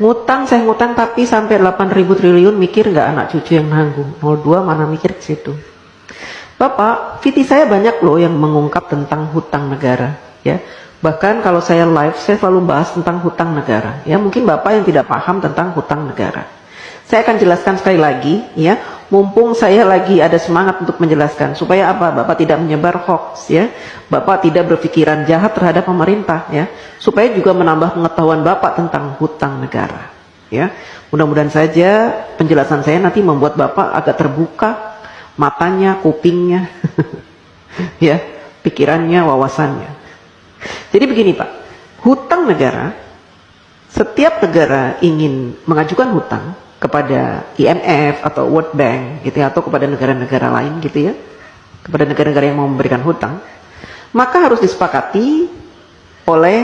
Ngutang, saya ngutang tapi sampai 8.000 triliun, mikir nggak anak cucu yang nanggung? 02 mana mikir ke situ. Bapak, VT saya banyak loh yang mengungkap tentang hutang negara, ya. Bahkan kalau saya live, saya selalu bahas tentang hutang negara. Ya, mungkin Bapak yang tidak paham tentang hutang negara. Saya akan jelaskan sekali lagi, ya. Mumpung saya lagi ada semangat untuk menjelaskan, supaya apa? Bapak tidak menyebar hoax, ya. Bapak tidak berpikiran jahat terhadap pemerintah, ya. Supaya juga menambah pengetahuan Bapak tentang hutang negara, ya. Mudah-mudahan saja penjelasan saya nanti membuat Bapak agak terbuka matanya, kupingnya, ya, pikirannya, wawasannya. Jadi begini Pak, hutang negara, setiap negara ingin mengajukan hutang kepada IMF atau World Bank gitu ya, atau kepada negara-negara lain gitu ya, kepada negara-negara yang mau memberikan hutang, maka harus disepakati oleh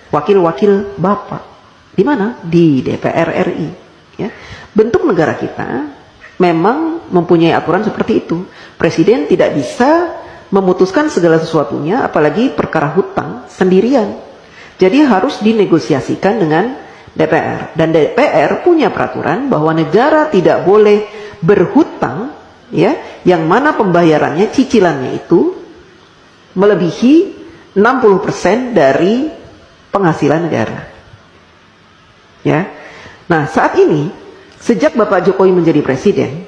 wakil-wakil Bapak. Di mana? Di DPR RI, ya. Bentuk negara kita memang mempunyai aturan seperti itu. Presiden tidak bisa memutuskan segala sesuatunya, apalagi perkara hutang sendirian. Jadi harus dinegosiasikan dengan DPR, dan DPR punya peraturan bahwa negara tidak boleh berhutang, ya, yang mana pembayarannya, cicilannya itu melebihi 60% dari penghasilan negara, ya. Nah, saat ini sejak Bapak Jokowi menjadi presiden,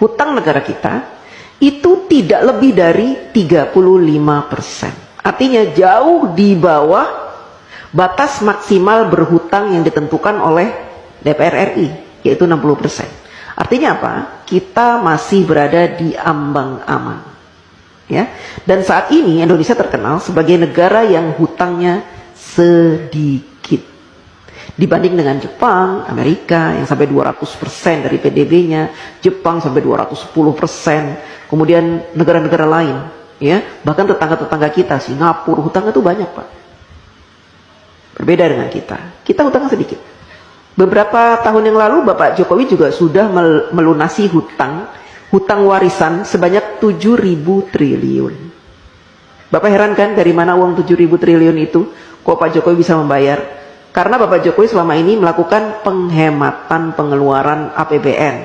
hutang negara kita itu tidak lebih dari 35%. Artinya jauh di bawah batas maksimal berhutang yang ditentukan oleh DPR RI, yaitu 60%. Artinya apa? Kita masih berada di ambang aman, ya. Dan saat ini Indonesia terkenal sebagai negara yang hutangnya sedikit dibanding dengan Jepang, Amerika yang sampai 200% dari PDB-nya, Jepang sampai 210%, kemudian negara-negara lain, ya, bahkan tetangga-tetangga kita, Singapura, hutangnya itu banyak Pak. Berbeda dengan kita. Kita hutangnya sedikit. Beberapa tahun yang lalu Bapak Jokowi juga sudah melunasi hutang warisan sebanyak 7.000 triliun. Bapak heran kan dari mana uang 7.000 triliun itu? Kok Pak Jokowi bisa membayar? Karena Bapak Jokowi selama ini melakukan penghematan pengeluaran APBN.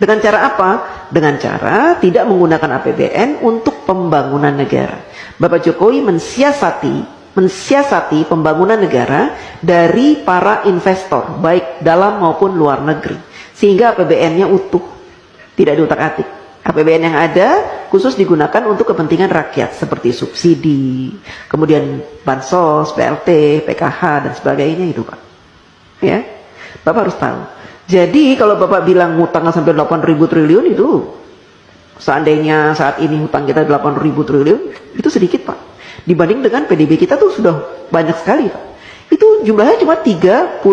Dengan cara apa? Dengan cara tidak menggunakan APBN untuk pembangunan negara. Bapak Jokowi mensiasati pembangunan negara dari para investor, baik dalam maupun luar negeri, sehingga APBN-nya utuh, tidak diutak-atik. APBN yang ada khusus digunakan untuk kepentingan rakyat seperti subsidi, kemudian bansos, BLT, PKH dan sebagainya itu Pak. Ya, Bapak harus tahu. Jadi kalau Bapak bilang hutangnya sampai 8.000 triliun itu, seandainya saat ini hutang kita 8.000 triliun, itu sedikit Pak. Dibanding dengan PDB kita tuh sudah banyak sekali Pak. Itu jumlahnya cuma 35%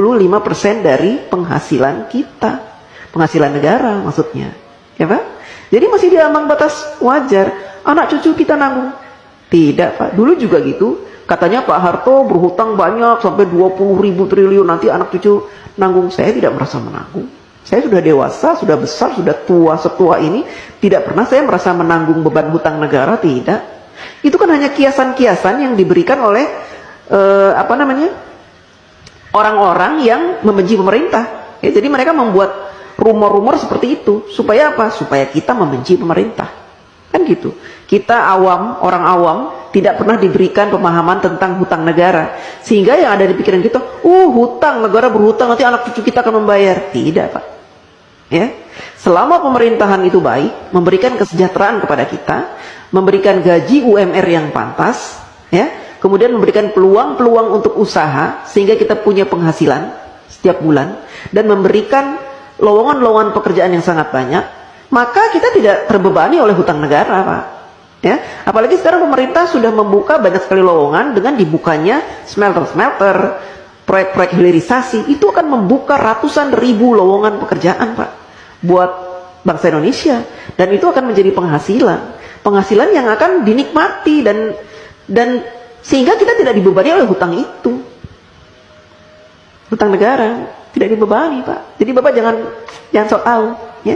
dari penghasilan kita, penghasilan negara maksudnya, ya Pak. Jadi masih di ambang batas wajar. Anak cucu kita nanggung. Tidak Pak, dulu juga gitu. Katanya Pak Harto berhutang banyak sampai 20.000 triliun, nanti anak cucu nanggung. Saya tidak merasa menanggung. Saya sudah dewasa, sudah besar, sudah tua, setua ini, tidak pernah saya merasa menanggung beban hutang negara, tidak. Itu kan hanya kiasan-kiasan yang diberikan oleh orang-orang yang membenci pemerintah. Ya, jadi mereka membuat rumor-rumor seperti itu supaya apa? Supaya kita membenci pemerintah. Kan gitu. Kita awam, orang awam tidak pernah diberikan pemahaman tentang hutang negara, sehingga yang ada di pikiran kita, hutang, negara berhutang, nanti anak cucu kita akan membayar. Tidak Pak. Ya, selama pemerintahan itu baik, memberikan kesejahteraan kepada kita, memberikan gaji UMR yang pantas, ya, kemudian memberikan peluang-peluang untuk usaha sehingga kita punya penghasilan setiap bulan, dan memberikan lowongan-lowongan pekerjaan yang sangat banyak, maka kita tidak terbebani oleh hutang negara Pak. Ya, apalagi sekarang pemerintah sudah membuka banyak sekali lowongan dengan dibukanya smelter-smelter, proyek-proyek hilirisasi, itu akan membuka ratusan ribu lowongan pekerjaan Pak buat bangsa Indonesia, dan itu akan menjadi penghasilan yang akan dinikmati dan sehingga kita tidak dibebani oleh hutang itu. Hutang negara tidak dibebani Pak. Jadi Bapak jangan sok tahu, ya.